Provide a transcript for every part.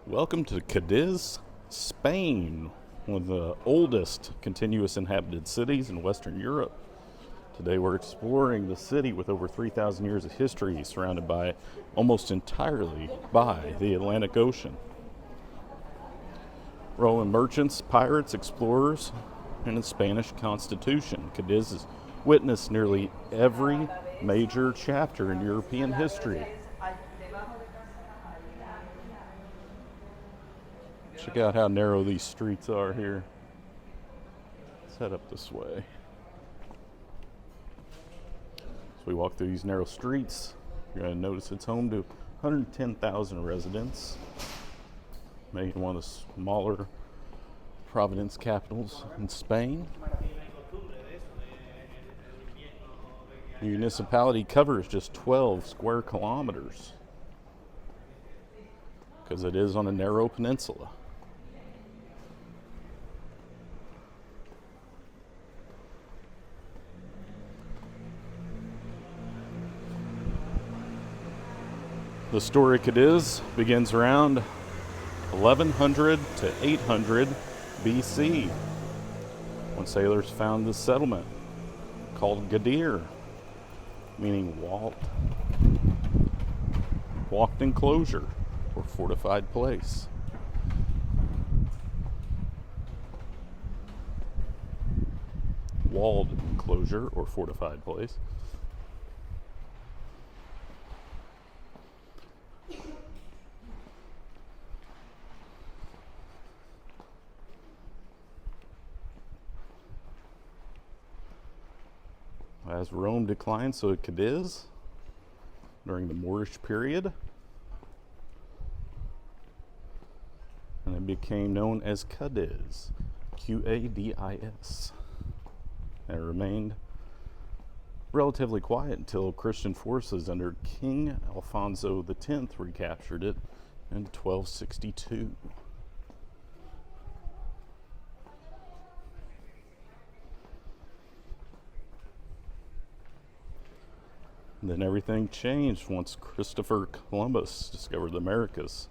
Welcome to Cadiz, Spain, one of the oldest continuous inhabited cities in Western Europe. Today we're exploring the city with over 3,000 years of history, surrounded by almost entirely by the Atlantic Ocean. Roman merchants, pirates, explorers, and the Spanish Constitution. Cadiz has witnessed nearly every major chapter in European history. Check out how narrow these streets are here. Let's head up this way. As we walk through these narrow streets, you're going to notice it's home to 110,000 residents, making one of the smaller province capitals in Spain. The municipality covers just 12 square kilometers because it is on a narrow peninsula. The story of Cadiz begins around 1100 to 800 BC, when sailors found this settlement called Gadir, meaning walked enclosure or fortified place. Walled enclosure or fortified place. As Rome declined, so did Cadiz during the Moorish period, and it became known as Cadiz, Qadis. And it remained relatively quiet until Christian forces under King Alfonso X recaptured it in 1262. Then everything changed once Christopher Columbus discovered the Americas.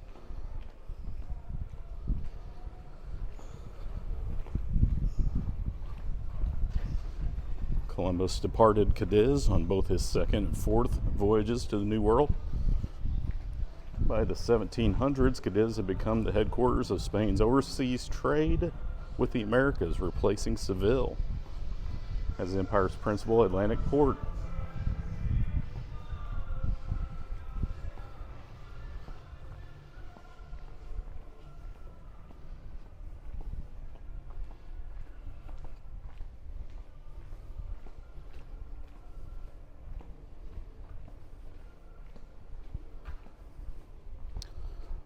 Columbus departed Cadiz on both his second and fourth voyages to the New World. By the 1700s, Cadiz had become the headquarters of Spain's overseas trade with the Americas, replacing Seville as the empire's principal Atlantic port.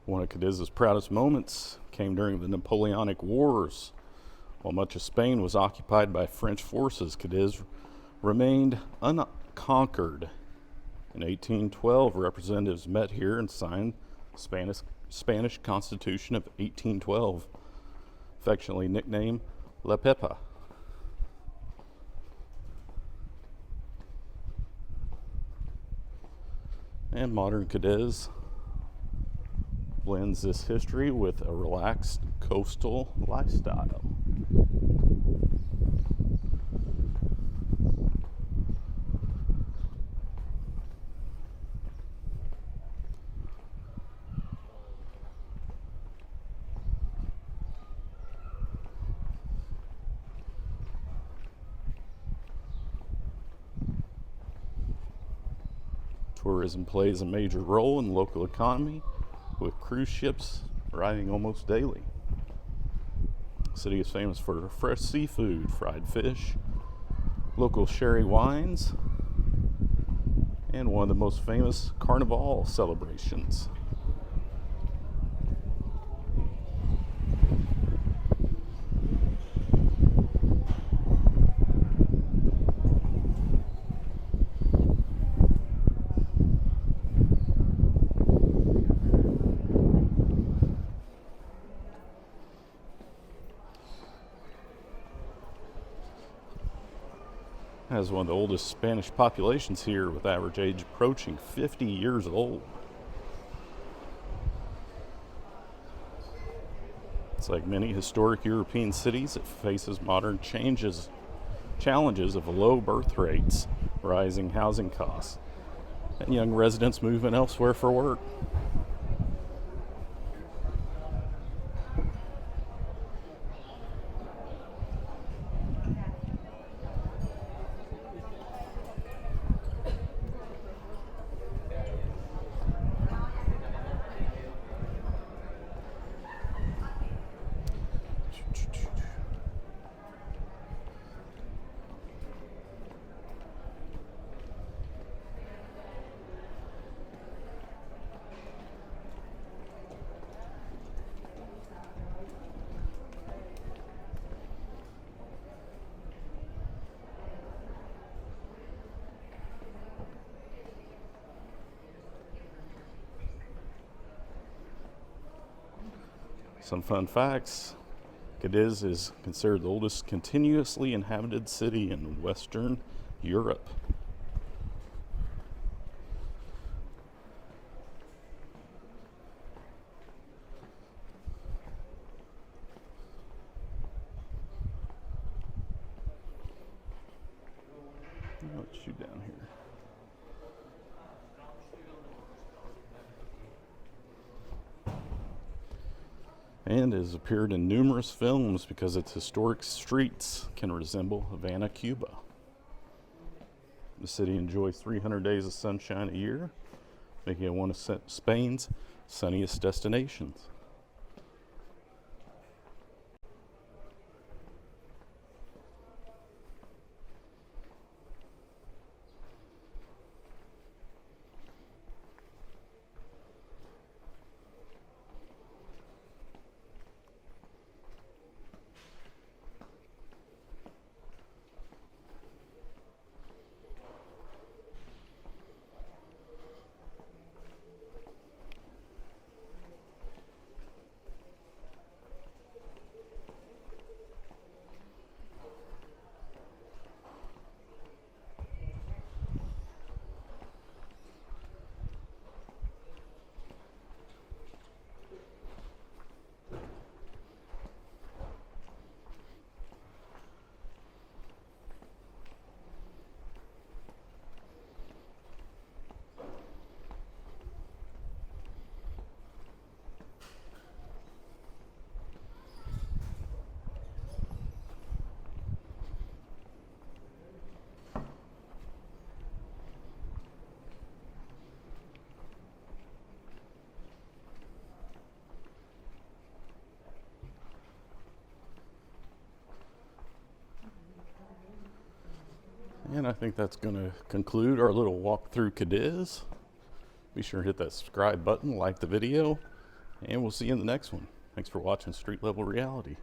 One of Cadiz's proudest moments came during the Napoleonic Wars. While much of Spain was occupied by French forces, Cadiz remained unconquered. In 1812, representatives met here and signed the Spanish Constitution of 1812, affectionately nicknamed La Pepa. And modern Cadiz blends this history with a relaxed coastal lifestyle. Tourism plays a major role in the local economy, with cruise ships arriving almost daily. The city is famous for fresh seafood, fried fish, local sherry wines, and one of the most famous Carnival celebrations. Has one of the oldest Spanish populations here, with average age approaching 50 years old. It's like many historic European cities, it faces modern challenges of low birth rates, rising housing costs, and young residents moving elsewhere for work. Some fun facts. Cadiz is considered the oldest continuously inhabited city in Western Europe. Let's shoot down here. And has appeared in numerous films because its historic streets can resemble Havana, Cuba. The city enjoys 300 days of sunshine a year, making it one of Spain's sunniest destinations. And I think that's going to conclude our little walk through Cadiz. Be sure to hit that subscribe button, like the video, and we'll see you in the next one. Thanks for watching Street Level Reality.